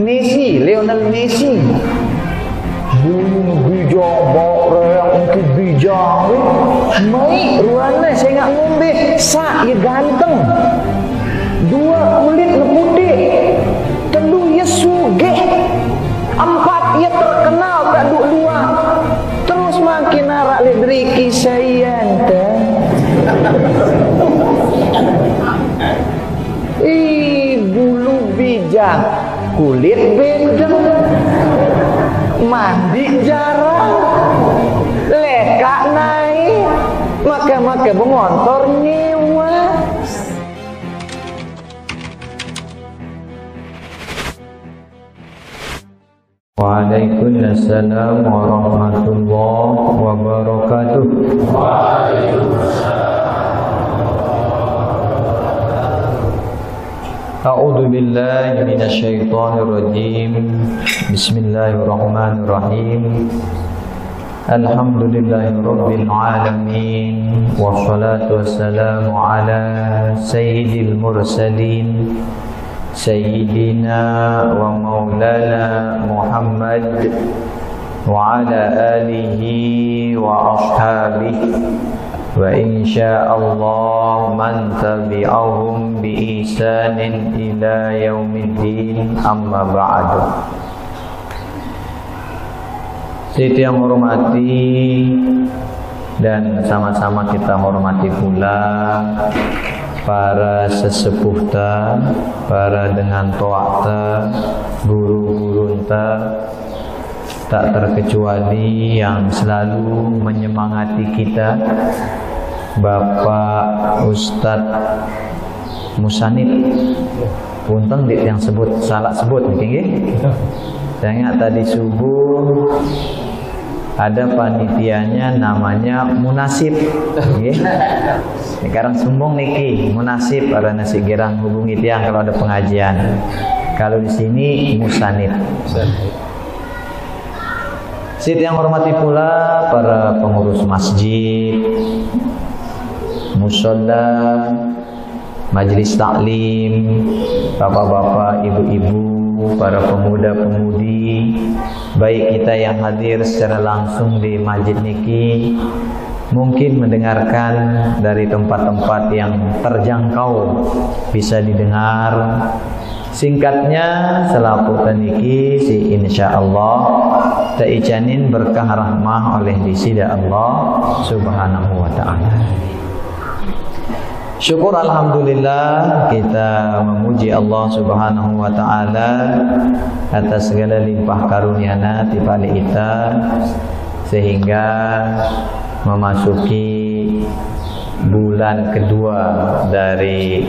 Messi, Lionel Messi. Bijak boreng mungkin bijak. Mai ruangan saya nggak ngombe, sa ya ganteng. Dua kulit putih. Telu ya sugih. Empat ya terkenal tak dua. Terus makin arak ledriki sayang teh. Bulu bijak, kulit bedeng. Mandi jarang, leka naik, maka bermotor nyewa. Waalaikumsalam warahmatullahi wabarakatuh. A'udzu billahi minasy syaithanir rajim. Bismillahirrahmanirrahim. Alhamdulillahirabbil alamin wassalatu wassalamu ala sayyidil mursalin sayyidina wa maulana Muhammad wa ala alihi wa ashabihi wa insyaallah man tabi'ahum bi ihsanin ila yaumiddin, amma ba'du. Siti yang hormati dan sama-sama kita hormati pula para sesepuh ta, para dengan to'ak ta, guru-guru ta, tak terkecuali yang selalu menyemangati kita, Bapak Ustadz Musanid. Punten dik yang salah sebut mungkin. Saya ingat tadi subuh ada panitianya namanya Munasib. Sekarang sumbung niki Munasib, para nasi gerang hubungi tiang kalau ada pengajian. Kalau di sini Musanid. Siti yang hormati pula para pengurus masjid, musola, majelis taklim, bapak-bapak, ibu-ibu, para pemuda-pemudi, baik kita yang hadir secara langsung di masjid niki, mungkin mendengarkan dari tempat-tempat yang terjangkau bisa didengar. Singkatnya selaku taniki si insyaallah taijanin berkah rahmah oleh disida Allah subhanahu wa ta'ala. Syukur alhamdulillah kita memuji Allah subhanahu wa ta'ala atas segala limpah karunia-Nya tibalik kita sehingga memasuki bulan kedua dari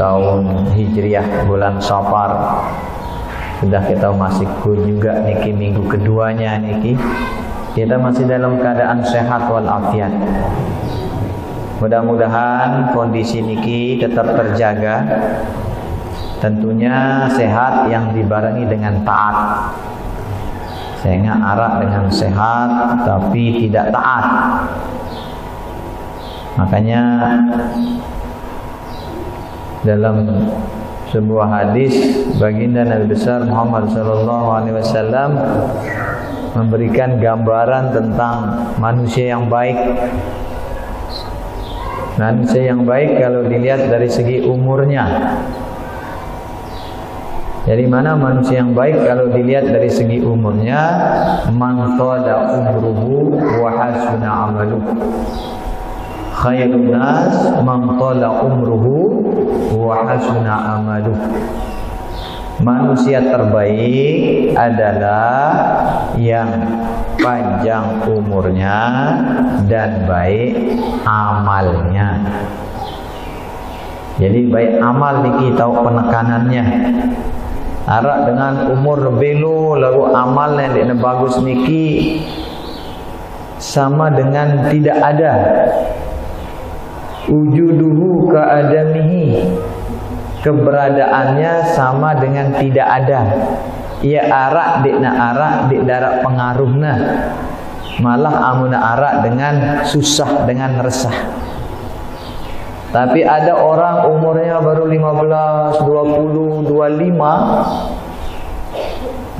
tahun Hijriah, bulan Safar. Sudah kita masih juga niki minggu keduanya niki. Kita masih dalam keadaan sehat walafiat. Mudah-mudahan kondisi niki tetap terjaga. Tentunya sehat yang dibarengi dengan taat. Sehingga arak dengan sehat tapi tidak taat. Makanya dalam sebuah hadis baginda Nabi besar Muhammad sallallahu alaihi wasallam memberikan gambaran tentang manusia yang baik. Manusia yang baik kalau dilihat dari segi umurnya. Dari mana manusia yang baik kalau dilihat dari segi umurnya? Man tala umruhu wa hasuna amaluhu. Khairun nas man tala umruhu wa hasuna amaluhu. Manusia terbaik adalah yang panjang umurnya dan baik amalnya. Jadi baik amal niki tahu penekanannya. Arak dengan umur belu lalu amal yang dia bagus niki sama dengan tidak ada. Wujuduhu ka'adamihi, keberadaannya sama dengan tidak ada. Ia arak di darat pengaruhna, malah amuna arak dengan susah, dengan resah. Tapi ada orang umurnya baru 15, 20, 25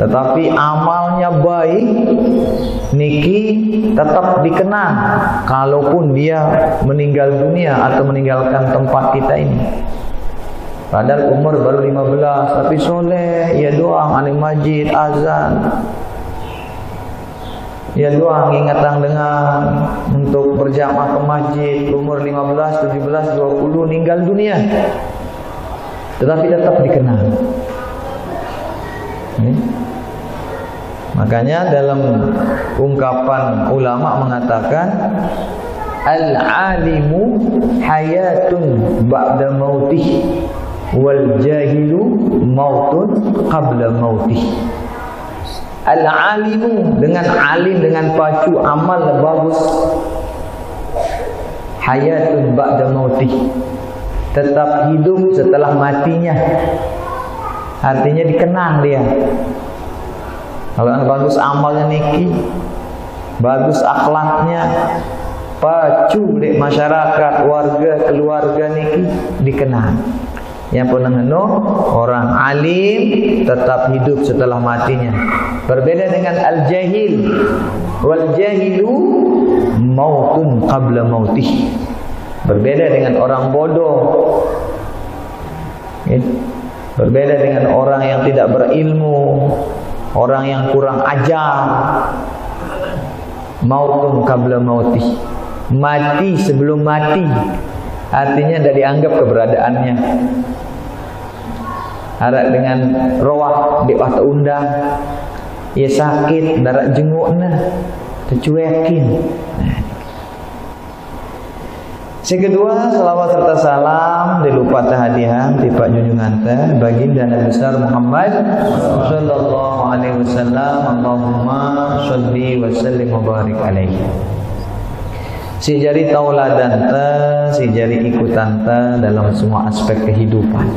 tetapi amalnya baik, niki tetap dikenang kalaupun dia meninggal dunia atau meninggalkan tempat kita ini. Padahal umur baru 15, tapi soleh, ya doang, alim majid, azan, ya doang ingatang dengan untuk berjamaah ke masjid. Umur 15, 17, 20 meninggal dunia, tetapi tetap dikenang. Makanya dalam ungkapan ulama mengatakan al-alimu hayatun ba'da mautih wal jahilu mautun qabla mautih. Al-alimu dengan alim, dengan pacu amal bagus, hayatun ba'da mautih, tetap hidup setelah matinya. Artinya dikenang dia. Kalau bagus amalnya niki, bagus akhlaknya, pacu di masyarakat, warga, keluarga niki dikenang. Yang pernah orang alim tetap hidup setelah matinya. Berbeda dengan al-jahil. Wal jahilu mautun qabla mautih. Berbeda dengan orang bodoh. Berbeda dengan orang yang tidak berilmu, orang yang kurang ajar. Mautun qabla mautih, mati sebelum mati, artinya tidak dianggap keberadaannya. Harap dengan roh di waktu undang, ia sakit, darat jenguknya, tercuekin. Kedua, salawat serta salam dilupa hadiah tipak junjungan teh baginda Nabi besar Muhammad sallallahu alaihi wasallam. Allahumma shalli wa sallim wa barik alaihi. Si jari tauladan teh, si jari ikutan teh dalam semua aspek kehidupan.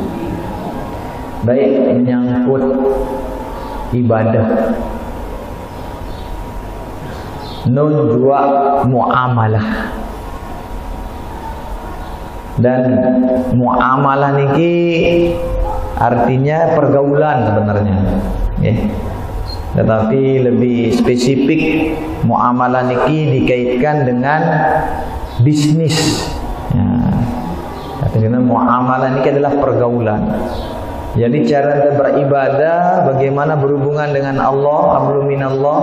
Baik menyangkut ibadah, nun jua muamalah. Dan muamalah niki artinya pergaulan sebenarnya, ya. Tetapi lebih spesifik muamalah niki dikaitkan dengan bisnis. Ya. Artinya muamalah niki adalah pergaulan. Jadi cara kita beribadah, bagaimana berhubungan dengan Allah, hablum minallah,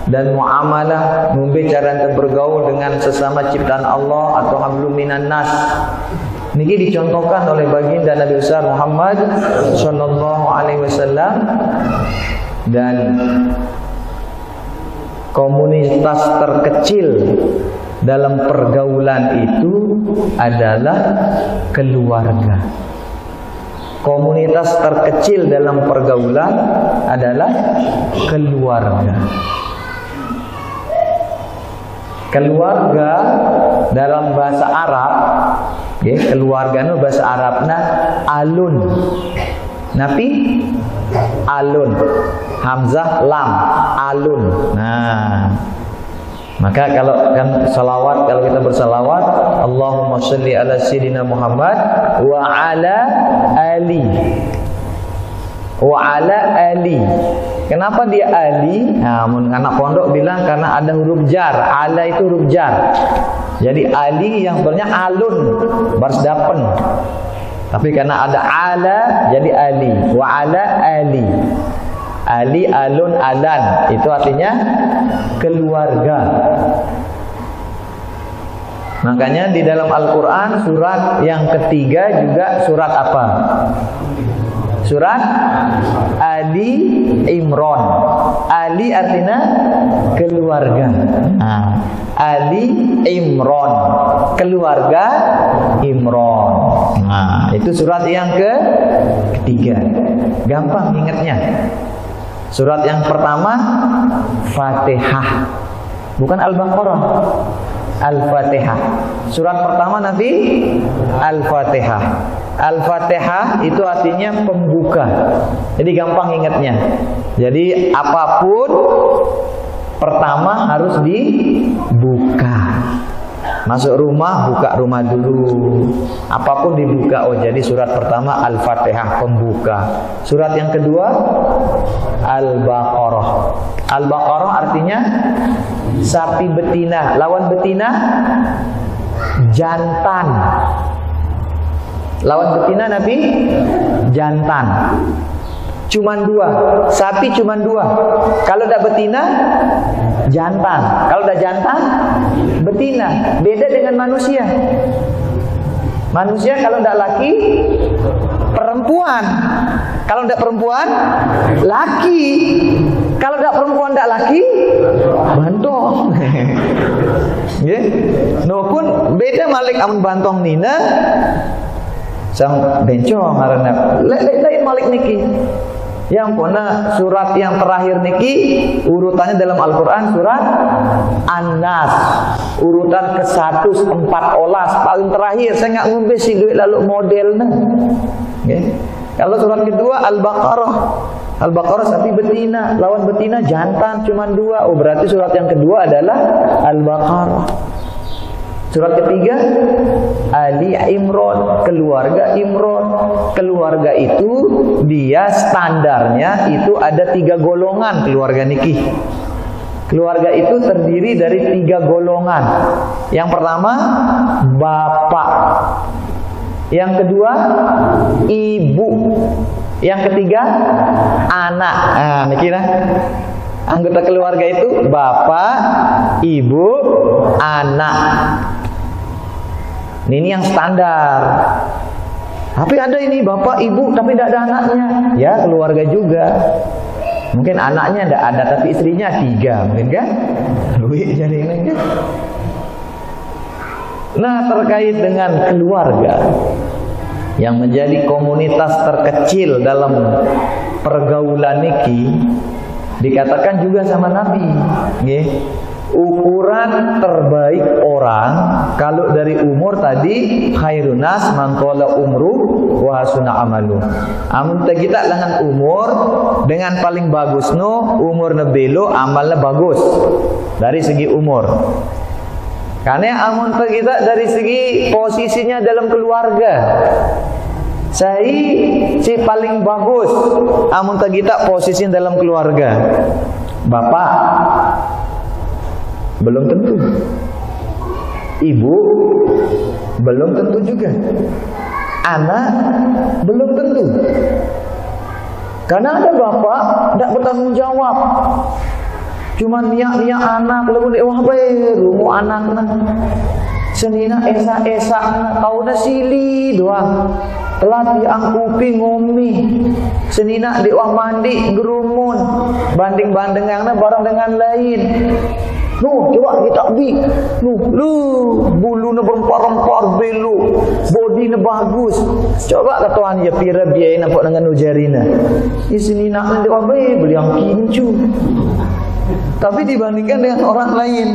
dan muamalah, cara kita bergaul dengan sesama ciptaan Allah atau hablum minan nas. Niki dicontohkan oleh baginda Nabi besar Muhammad sallallahu alaihi wasallam. Dan komunitas terkecil dalam pergaulan itu adalah keluarga. Komunitas terkecil dalam pergaulan adalah keluarga. Keluarga dalam bahasa Arab, ya, keluarga itu bahasa Arabnya alun. Napi alun, hamzah lam, alun. Nah, maka kalau kan salawat, kalau kita bersalawat, Allahumma sholli ala sayyidina Muhammad wa ala ali. Wa ala ali. Kenapa dia ali? Nah, anak pondok bilang karena ada huruf jar. Ala itu huruf jar. Jadi ali yang sebenarnya alun, barsdapen. Tapi karena ada ala, jadi ali. Wa ala ali. Ali, alun, alan. Itu artinya keluarga. Makanya di dalam Al-Quran surat yang ketiga juga surat apa? Surat Ali Imran. Ali artinya keluarga. Ali Imran, keluarga Imran. Nah, itu surat yang ketiga. Gampang ingatnya. Surat yang pertama Fatihah, bukan Al-Baqarah, Al-Fatihah. Surat pertama nanti Al-Fatihah. Al-Fatihah itu artinya pembuka. Jadi gampang ingatnya. Jadi apapun pertama harus dibuka. Masuk rumah, buka rumah dulu. Apapun dibuka. Oh, jadi surat pertama Al-Fatihah, pembuka. Surat yang kedua Al-Baqarah. Al-Baqarah artinya sapi betina. Lawan betina jantan. Lawan betina Nabi jantan. Cuman dua. Sapi cuman dua. Kalau udah betina jantan. Kalau udah jantan betina. Beda dengan manusia. Manusia kalau udah laki perempuan. Kalau udah perempuan laki. Kalau udah perempuan udah laki bantong. Nggih. No pun beda malik amun bantong nina sang bencong karena lain malik niki. Yang puna surat yang terakhir niki urutannya dalam Al-Quran surat An-Nas, urutan ke-114 paling terakhir. Saya nggak ngombe sih duit lalu modelnya. Okay. Kalau surat kedua Al-Baqarah, Al-Baqarah sapi betina, lawan betina jantan cuma dua. Oh, berarti surat yang kedua adalah Al-Baqarah. Surat ketiga Ali Imran, keluarga Imran. Keluarga itu dia standarnya itu ada 3 golongan keluarga niki. Keluarga itu terdiri dari 3 golongan. Yang pertama bapak, yang kedua ibu, yang ketiga anak. Nah, niki nah. Anggota keluarga itu bapak, ibu, anak. Ini yang standar. Tapi ada ini bapak, ibu, tapi tidak ada anaknya. Ya keluarga juga. Mungkin anaknya tidak ada, tapi istrinya 3, mungkin kan? Lebih jadi ini kan? Nah, terkait dengan keluarga yang menjadi komunitas terkecil dalam pergaulan niki, dikatakan juga sama Nabi, nggih. Ukuran terbaik orang kalau dari umur tadi khairun nas man qala umru wa hasuna amalu. Amun kita dengan umur dengan paling bagus no umur nebelo amalnya bagus dari segi umur. Karena amun kita dari segi posisinya dalam keluarga. Saya si paling bagus amun kita posisi dalam keluarga. Bapak belum tentu. Ibu belum tentu juga. Anak belum tentu. Karena ada bapak tidak bertanggung jawab. Cuman niat anak lalu wah bae rumu anakna. Senina esa kau dah sili doang. Telat diangkupi ngomi. Senina dewa mandi gerumun. Banding-bandengana barang dengan lain. Nuh, coba kita bi. Nuh, bulu na berempar-empar belu. Body na bagus. Coba katuan ya pira biaya nampak dengan ujarina. Isini nak dewa bae beli yang kincu. Tapi dibandingkan dengan orang lain,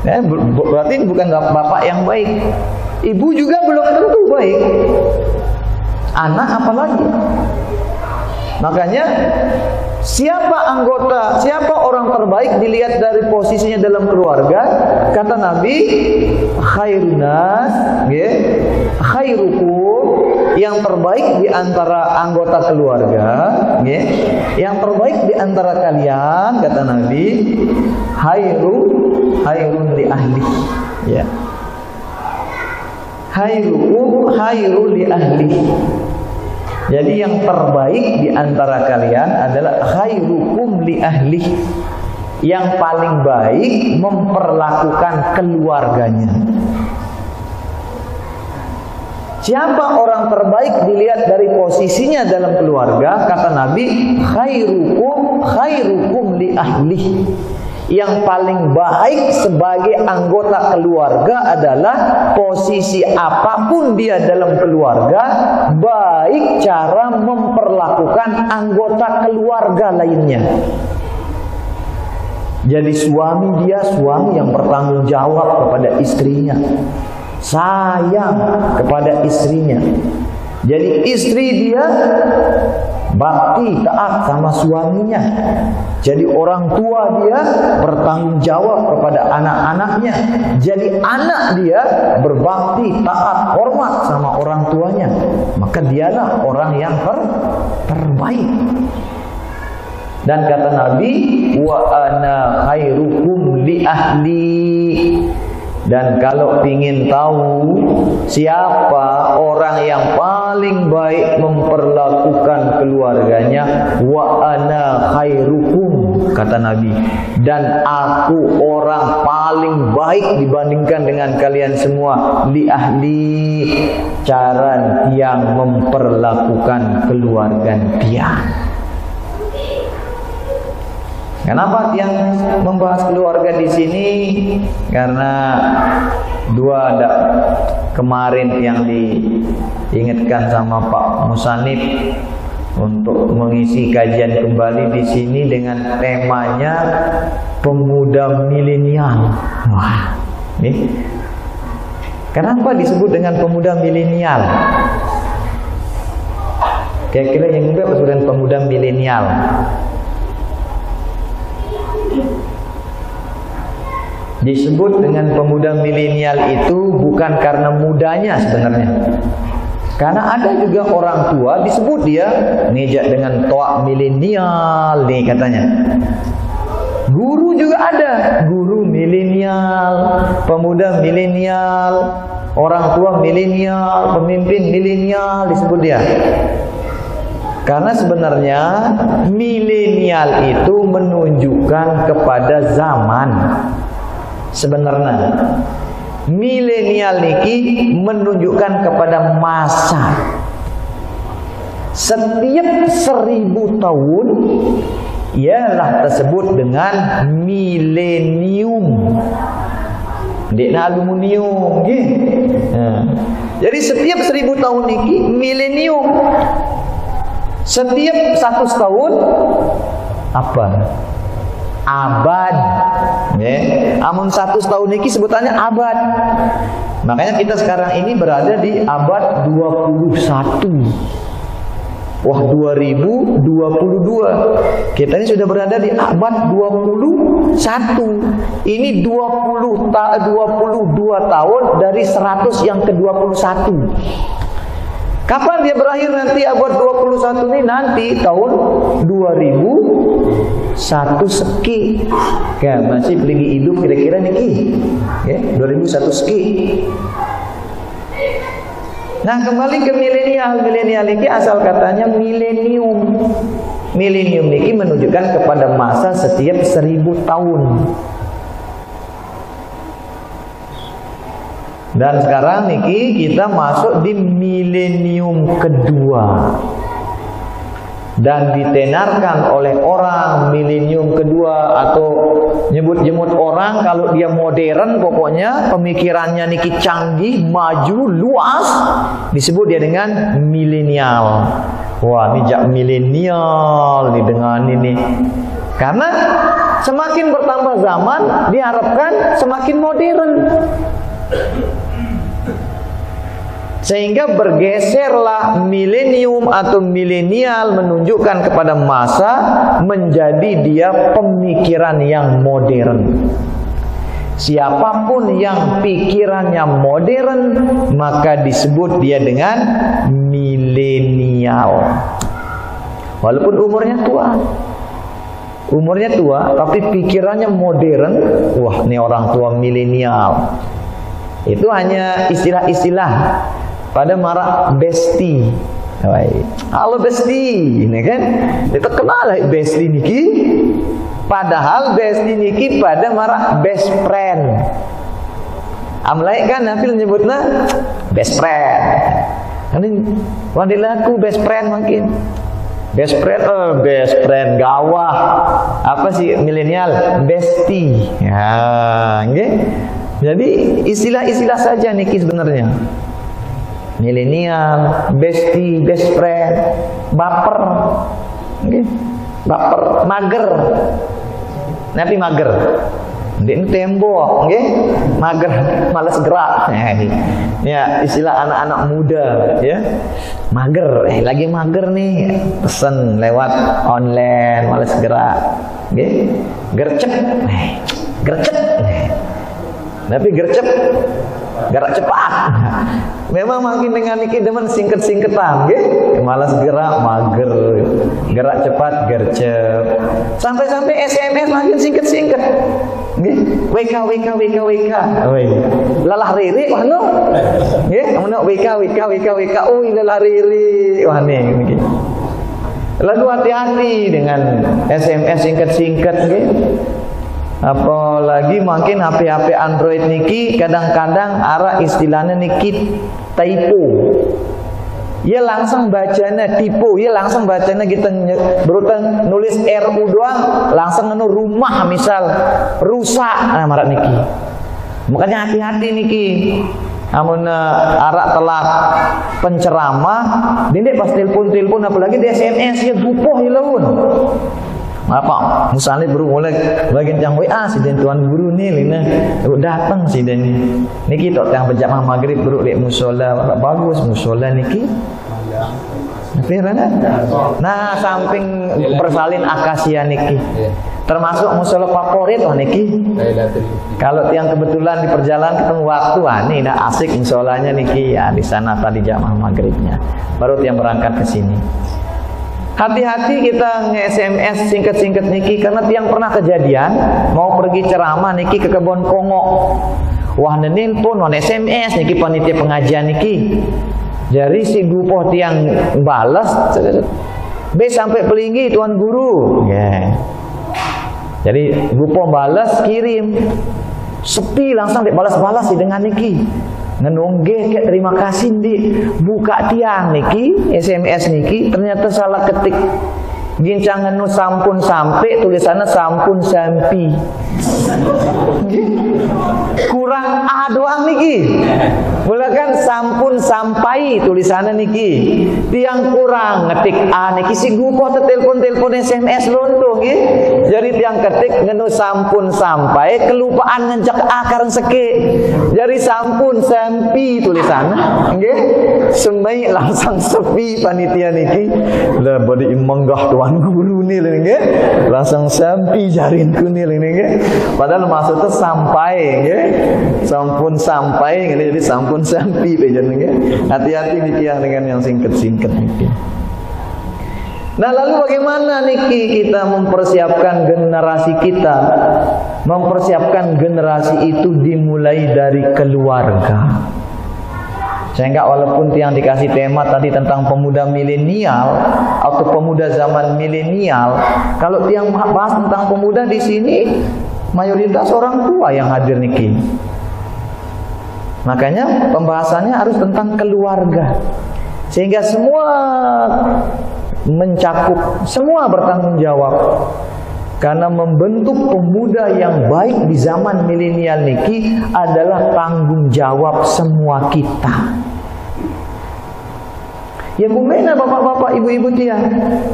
ya, berarti bukan bapak yang baik. Ibu juga belum tentu baik. Anak apalagi. Makanya siapa orang terbaik dilihat dari posisinya dalam keluarga. Kata Nabi, khairun nas, khairukum, yang terbaik di antara anggota keluarga, yang terbaik di antara kalian, kata Nabi, khairun li ahli, ya. Khairukum khairul li ahli. Jadi yang terbaik di antara kalian adalah khairukum li ahli. Yang paling baik memperlakukan keluarganya. Siapa orang terbaik dilihat dari posisinya dalam keluarga? Kata Nabi, khairukum li ahli. Yang paling baik sebagai anggota keluarga adalah posisi apapun dia dalam keluarga, baik cara memperlakukan anggota keluarga lainnya. Jadi suami yang bertanggung jawab kepada istrinya, sayang kepada istrinya. Jadi istri dia bakti taat sama suaminya. Jadi orang tua dia bertanggung jawab kepada anak-anaknya. Jadi anak dia berbakti taat hormat sama orang tuanya. Maka dialah orang yang terbaik. Dan kata Nabi, wa ana khairukum li ahli. Dan kalau ingin tahu siapa orang yang paling baik memperlakukan keluarganya, wa ana khairukum, kata Nabi, dan aku orang paling baik dibandingkan dengan kalian semua, li ahli, cara yang memperlakukan keluarga dia. Kenapa yang membahas keluarga di sini? Karena dua ada kemarin yang diingatkan sama Pak Musanif untuk mengisi kajian kembali di sini dengan temanya pemuda milenial. Wah, nih. Kenapa disebut dengan pemuda milenial? Kira-kira yang muda apa dengan pemuda milenial? Disebut dengan pemuda milenial itu bukan karena mudanya sebenarnya. Karena ada juga orang tua disebut dia ngejak dengan toa milenial nih katanya. Guru juga ada, guru milenial, pemuda milenial, orang tua milenial, pemimpin milenial disebut dia. Karena sebenarnya milenial itu menunjukkan kepada zaman. Sebenarnya milenial niki menunjukkan kepada masa. Setiap 1000 tahun ialah tersebut dengan milenium. Dekna aluminium, jadi setiap 1000 tahun niki milenium. Setiap 100 tahun apa? Abad. Amun 100 tahun ini sebutannya abad. Makanya kita sekarang ini berada di abad 21. Wah, 2022. Kita ini sudah berada di abad 21. Ini 22 tahun dari 100 yang ke-21. Kapan dia berakhir nanti abad 21 ini? Nanti tahun 2001 seki. Ya, masih lagi hidup kira-kira niki. Ya, 2001 seki. Nah, kembali ke milenial. Milenial niki asal katanya milenium. Milenium niki menunjukkan kepada masa setiap 1000 tahun. Dan sekarang niki kita masuk di milenium kedua. Dan ditenarkan oleh orang milenium kedua atau nyebut-nyebut orang kalau dia modern, pokoknya pemikirannya niki canggih, maju, luas, disebut dia dengan milenial. Wah, ini jak milenial nih dengan ini. Karena semakin bertambah zaman diharapkan semakin modern. Sehingga bergeserlah milenium atau milenial menunjukkan kepada masa menjadi dia pemikiran yang modern. Siapapun yang pikirannya modern maka disebut dia dengan milenial. Walaupun umurnya tua. Umurnya tua tapi pikirannya modern. Wah, ini orang tua milenial. Itu hanya istilah-istilah pada marak besti. Halo besti, ini kan itu kenal besti niki. Padahal besti niki pada marak best friend. Amlai kan Nafil nyebutnya best friend. Ini wadilaku best friend mungkin. Best friend gawah. Apa sih milenial? Besti. Ya, nggih. Jadi istilah-istilah saja niki sebenarnya. Milenial, besti, best friend, baper, okay. Baper, mager, nanti mager, ini tembok, okay. Mager, malas gerak, ya istilah anak-anak muda, ya. mager, lagi mager nih, pesen lewat online, males gerak, gercep, gercep, tapi gercep, gerak cepat. Memang makin dengan niki demen singket-singketan, malas gerak, mager, gerak cepat, gercep, sampai-sampai SMS makin singket-singket. WK, lalah riri, wah no, WK, oh lalah riri, wah nih. Lalu hati-hati dengan SMS singkat-singkat, apalagi mungkin HP Android niki kadang-kadang arah istilahnya niki typo. Ya langsung bacanya tipu, ya langsung bacanya kita berutan nulis RU doang, langsung nenu rumah misal rusak, marak niki. Makanya hati-hati niki. Amun arak telat penceramah, dindek pas telepon apalagi di SMS ya bupoh hilaun. Apa? Misalnya baru mulai bagian yang WA si den tuan guru nih lina datang si den niki tok yang berjamaah maghrib baru dek musola bagus musola niki. Nah samping persalin akasia niki termasuk musola favorit wah niki. Kalau yang kebetulan di perjalanan ketemu waktu nih dah asik musolanya niki ya di sana tadi jamaah maghribnya baru yang berangkat ke sini. Hati-hati kita nge-SMS singkat-singkat niki karena tiang pernah kejadian mau pergi ceramah niki ke kebon kongo. Wah nenin pun non SMS niki panitia pengajian niki. Jadi si gupoh tiang balas be sampai pelinggi tuan guru. Jadi gupoh balas kirim. Sepi langsung dibalas-balas dengan niki. Ngenungge kayak terima kasih di buka tiang niki SMS niki ternyata salah ketik gincang ngenu sampun sampai tulisannya sampun sampi kurang A doang niki boleh kan sampun sampai tulisannya niki tiang kurang ngetik A niki si gupo telepon SMS lontung jadi tiang ketik ngenu sampun sampai kelupaan ngencak A kareng seke jadi sampun sampi tulisannya semai langsung sepi panitia niki lah bodi imenggah tuan guru nih nggih langsung sampi jarinku nih nggih padahal maksudnya sampai nggih sampun sampai jadi sampun sampi nggih hati-hati niki dengan yang singkat-singkat niki. Nah lalu bagaimana niki kita mempersiapkan generasi kita? Mempersiapkan generasi itu dimulai dari keluarga. Sehingga walaupun yang dikasih tema tadi tentang pemuda milenial atau pemuda zaman milenial, kalau yang bahas tentang pemuda di sini mayoritas orang tua yang hadir niki. Makanya pembahasannya harus tentang keluarga. Sehingga semua mencakup, semua bertanggung jawab. Karena membentuk pemuda yang baik di zaman milenial niki adalah tanggung jawab semua kita. Ya kumena bapak-bapak, ibu-ibu dia.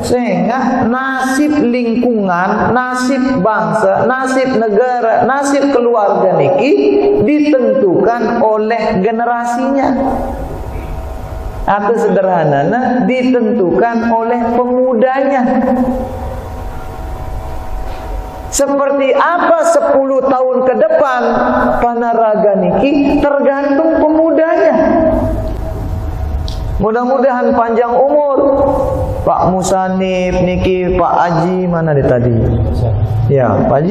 Sehingga nasib lingkungan, nasib bangsa, nasib negara, nasib keluarga niki ditentukan oleh generasinya. Atau sederhananya ditentukan oleh pemudanya. Seperti apa 10 tahun ke depan panaraga niki tergantung pemudanya. Mudah-mudahan panjang umur Pak Musanif niki, Pak Haji mana dia tadi? Ya, Pak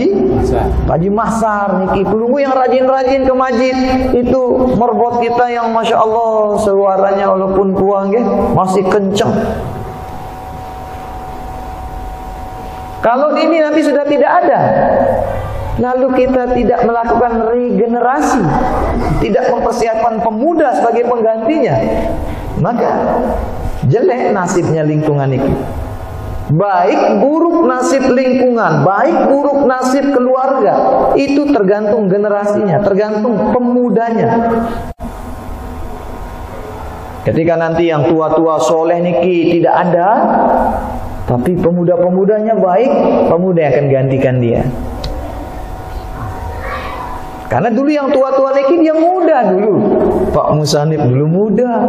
Haji Mahsar niki, pelunggu yang rajin-rajin ke masjid itu merbot kita yang masya Allah suaranya walaupun tua masih kencang. Kalau ini nanti sudah tidak ada, lalu kita tidak melakukan regenerasi, tidak mempersiapkan pemuda sebagai penggantinya, maka jelek nasibnya lingkungan ini. Baik buruk nasib lingkungan, baik buruk nasib keluarga, itu tergantung generasinya, tergantung pemudanya. Ketika nanti yang tua-tua soleh niki tidak ada, tapi pemuda-pemudanya baik, pemuda yang akan gantikan dia. Karena dulu yang tua-tua niki dia muda dulu. Pak Musanif dulu muda.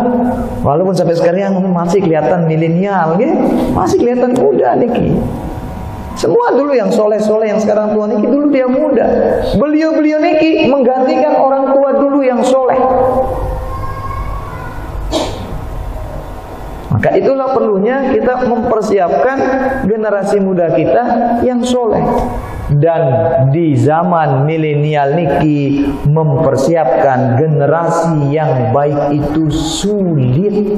Walaupun sampai sekarang masih kelihatan milenial, gitu. Masih kelihatan muda niki. Semua dulu yang soleh-soleh yang sekarang tua niki dulu dia muda. Beliau-beliau niki menggantikan orang tua dulu yang soleh. Maka itulah perlunya kita mempersiapkan generasi muda kita yang soleh. Dan di zaman milenial niki mempersiapkan generasi yang baik itu sulit.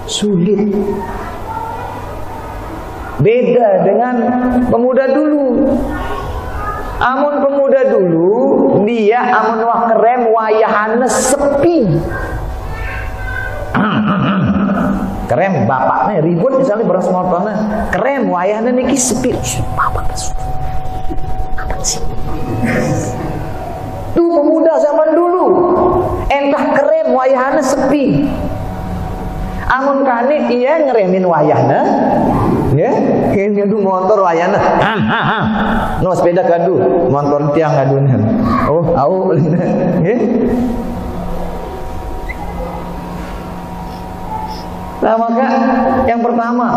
Sulit. Beda dengan pemuda dulu. Amun pemuda dulu dia amun wah keren wayahane sepi. Keren bapaknya ribut misalnya beras motornya. Keren wayahane niki sepi. Apa sih? Tuh pemuda zaman dulu. Entah keren wayahane sepi. Amun kanit iya ngeremin wayahna. Ya, ngadu motor wayahna. No sepeda kadu, motor tiang ngadunan. Oh, au. Ya. Nah, maka yang pertama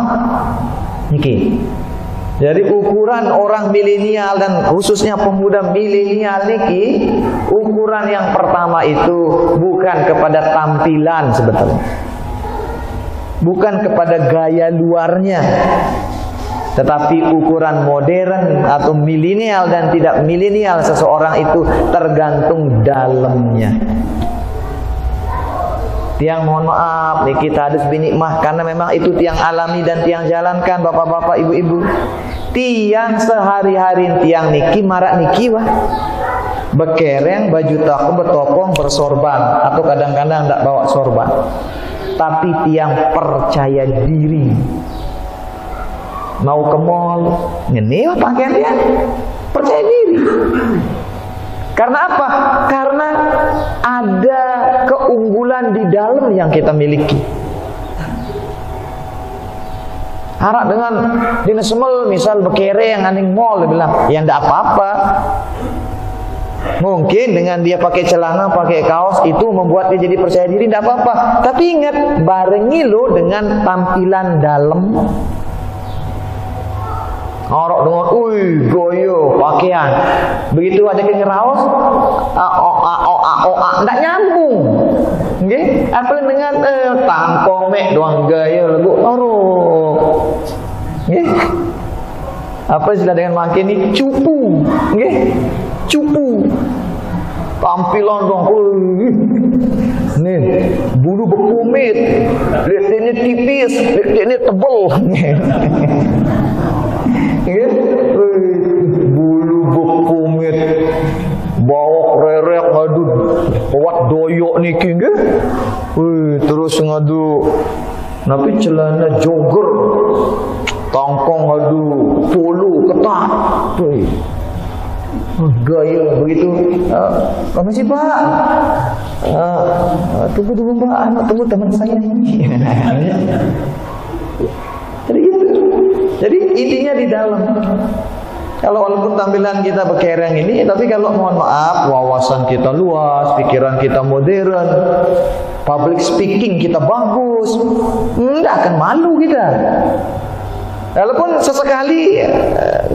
niki. Dari ukuran orang milenial dan khususnya pemuda milenial niki, ukuran yang pertama itu bukan kepada tampilan sebetulnya. Bukan kepada gaya luarnya, tetapi ukuran modern atau milenial dan tidak milenial seseorang itu tergantung dalamnya. Tiang mohon maaf nih kita harus binikmah karena memang itu tiang alami dan tiang jalankan bapak-bapak ibu-ibu. Tiang sehari-hari tiang niki marak niki wah. Bekereng baju taku betopong bersorban atau kadang-kadang tidak bawa sorban. Tapi tiang percaya diri. Mau ke mall, ini pakaian dia percaya diri. Karena apa? Karena ada keunggulan di dalam yang kita miliki. Harap dengan semel misal bekere yang aning mall dia bilang, ya ndak apa-apa. Mungkin dengan dia pakai celana, pakai kaos itu membuat dia jadi percaya diri, tidak apa-apa. Tapi ingat, barengi lo dengan tampilan dalam. Orang dengan, goyo pakaian. Begitu ada ngeraos, tidak nyambung. Okay? Apa dengan tangkong mek doang gaya lagu orok. Okay? Apa istilah dengan makin ini cupu. Okay? Cupu. Tampilan dong. Nih, bulu berkumit. Lihat ini tipis, lihat ini tebal. Ya, bulu berkumit. Bawa rerek ngadu. Kuat doyok niki nggih. Terus ngadu. Tapi celana jogger. Tangkong ngadu, polo ketat. Gaya begitu. Apa sih Pak? Tunggu Pak, anak tunggu teman saya ini. Jadi gitu. Jadi intinya di dalam. Kalau walaupun tampilan kita bekereng ini, tapi kalau mohon maaf wawasan kita luas, pikiran kita modern, public speaking kita bagus, enggak akan malu kita. Walaupun sesekali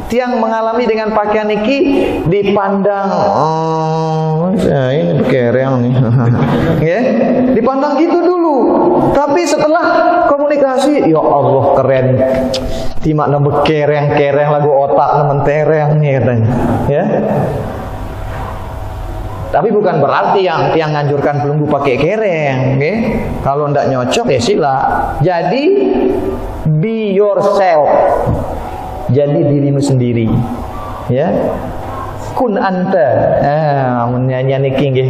tiang mengalami dengan pakaian niki dipandang, ini bekereng nih, ya, dipandang gitu dulu. Tapi setelah komunikasi, ya Allah keren, timak nama bekereng lagu otak nemen tereng nih katanya, ya. Tapi bukan berarti yang tiang nganjurkan belenggu pakai kereng, okay? Kalau ndak nyocok ya sila. Jadi be yourself. Jadi dirimu sendiri. Ya. Kun anta. Menyanyi niki nggih.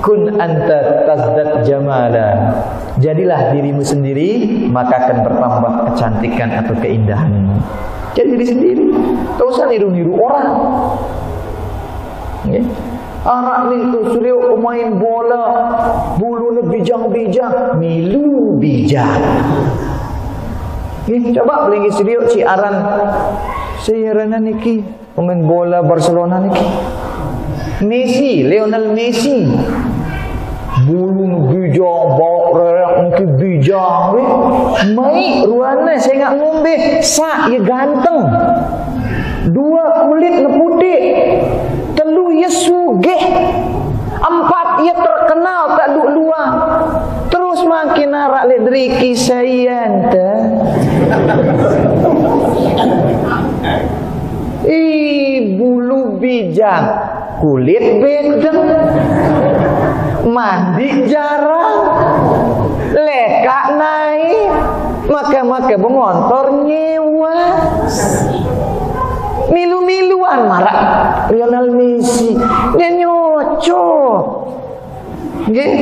Kun anta tazdad jamala. Jadilah dirimu sendiri, maka akan bertambah kecantikan atau keindahanmu. Jadi diri sendiri. Tak usah niru-niru orang. Okay? Anak ni tu suruh main bola, bulunya bijang-bijang, milu bijang. Coba beli studio ciaran niki pemain bola Barcelona niki. Messi, Lionel Messi. Bulu bijang, bawa rerek niki bijang we. Mai ruana saya ngak ngombe, sa ya ganteng. Dua kulit na putih. Telu ya sugih. Empat ia terkenal tak duk luang. Terus makin arak ledriki sayanta. Bulu bijang, kulit bedeng, mandi jarang, lekak naik, maka bengontor nyewa. Milu-miluan marah Lionel Messi. Dia nyocok. Nggih.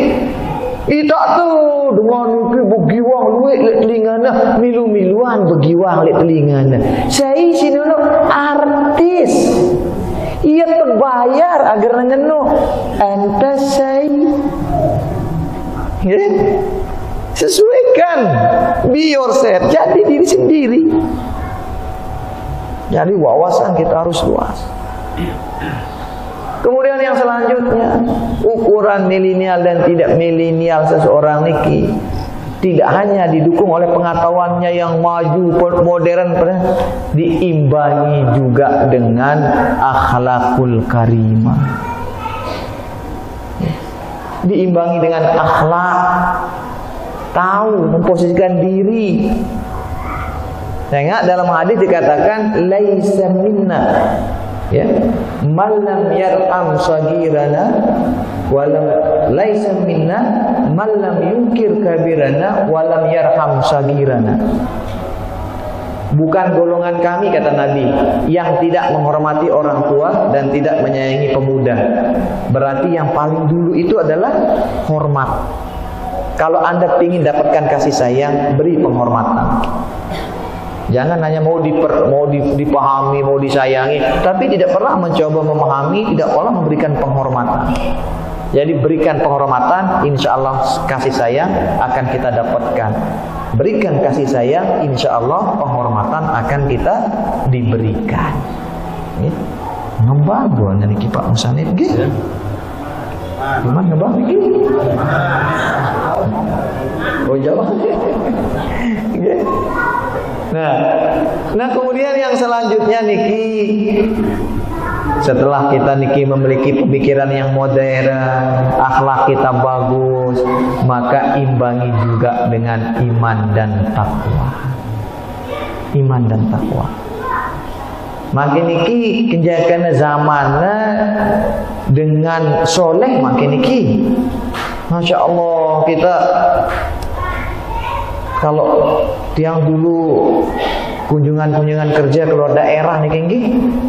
Itak tu dengan begiwang luit lek telingana, milu-miluan begiwang lek telingana. Saya sini artis. Ia terbayar agar ngenu. Anta saya. Nggih. Sesuaikan. Be yourself. Jadi diri sendiri. Jadi wawasan kita harus luas. Kemudian yang selanjutnya, ukuran milenial dan tidak milenial seseorang niki tidak hanya didukung oleh pengetahuannya yang maju modern, diimbangi juga dengan akhlakul karimah. Diimbangi dengan akhlak, tahu memposisikan diri. Ingat dalam hadis dikatakan laisa minna, ya, man lam yarham sagirana wa lam laisa minna man lam yunkir kabirana wa lam yarham sagirana. Bukan golongan kami, kata Nabi, yang tidak menghormati orang tua dan tidak menyayangi pemuda. Berarti yang paling dulu itu adalah hormat. Kalau Anda ingin dapatkan kasih sayang, beri penghormatan. Jangan hanya mau dipahami, mau disayangi, tapi tidak pernah mencoba memahami, tidak pernah memberikan penghormatan. Jadi berikan penghormatan, insya Allah kasih sayang akan kita dapatkan. Berikan kasih sayang, insya Allah penghormatan akan kita diberikan. Ngebago niki Pak Musanif gitu. Gimana ngebago gitu? Oh jawab. Nah kemudian yang selanjutnya niki, setelah kita niki memiliki pemikiran yang modern, akhlak kita bagus, maka imbangi juga dengan iman dan takwa. Iman dan takwa. Makin niki kenjakan zamannya dengan soleh makin niki. Masya Allah, kita kalau tiang dulu kunjungan kerja keluar daerah nih Kenggi,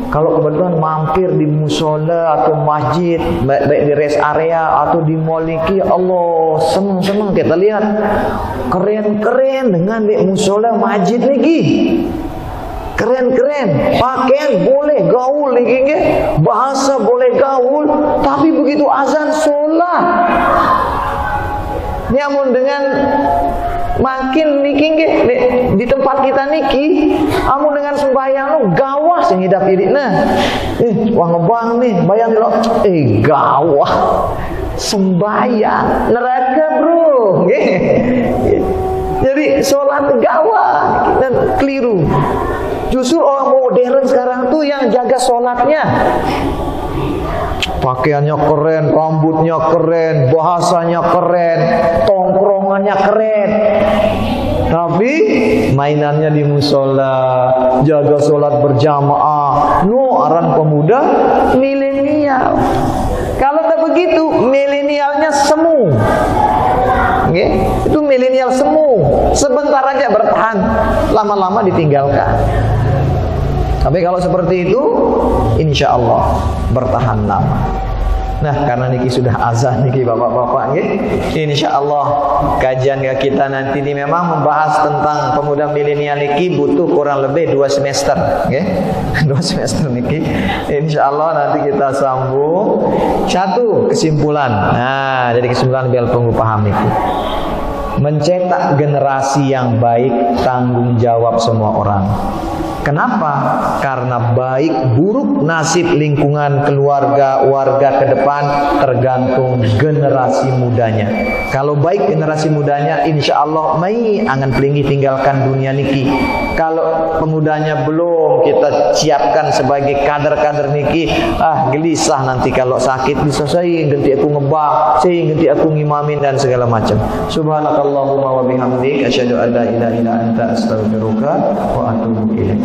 kalau kebetulan mampir di musola atau masjid, baik di rest area atau di mall niki, Allah senang kita lihat keren dengan di musola masjid niki. Keren, pakaian boleh gaul nih Kenggi, bahasa boleh gaul, tapi begitu azan sholat. Namun dengan makin niki di tempat kita niki, amun dengan sembahyang lo gawas yang hidup irikna. Wah ngebang nih, bayang lo, gawah sembahyang neraka bro. Jadi sholat gawah dan keliru. Justru orang modern sekarang tuh yang jaga sholatnya. Pakaiannya keren, rambutnya keren, bahasanya keren, tongkrongannya keren. Tapi mainannya di musola, jaga sholat berjamaah. Aran pemuda milenial. Kalau tak begitu, milenialnya semu. Itu milenial semu. Sebentar aja bertahan, lama-lama ditinggalkan. Tapi kalau seperti itu, insya Allah bertahan lama. Nah, karena niki sudah azan niki bapak-bapak, insya Allah kajian kita nanti ini memang membahas tentang pemuda milenial niki butuh kurang lebih 2 semester, 2 semester niki. Insya Allah nanti kita sambung satu kesimpulan. Nah, jadi kesimpulan biar tunggu paham niki. Mencetak generasi yang baik tanggung jawab semua orang. Kenapa? Karena baik buruk nasib lingkungan keluarga, warga ke depan tergantung generasi mudanya. Kalau baik generasi mudanya, insya Allah mai angan pelingi tinggalkan dunia niki. Kalau pemudanya belum kita siapkan sebagai kader-kader niki, gelisah nanti kalau sakit bisa saya ganti aku ngebah, saya ganti aku ngimamin dan segala macam. Subhanakallahumma wa bihamdik asyhadu an la ilaha illa anta astaghfiruka wa atubu ilaik.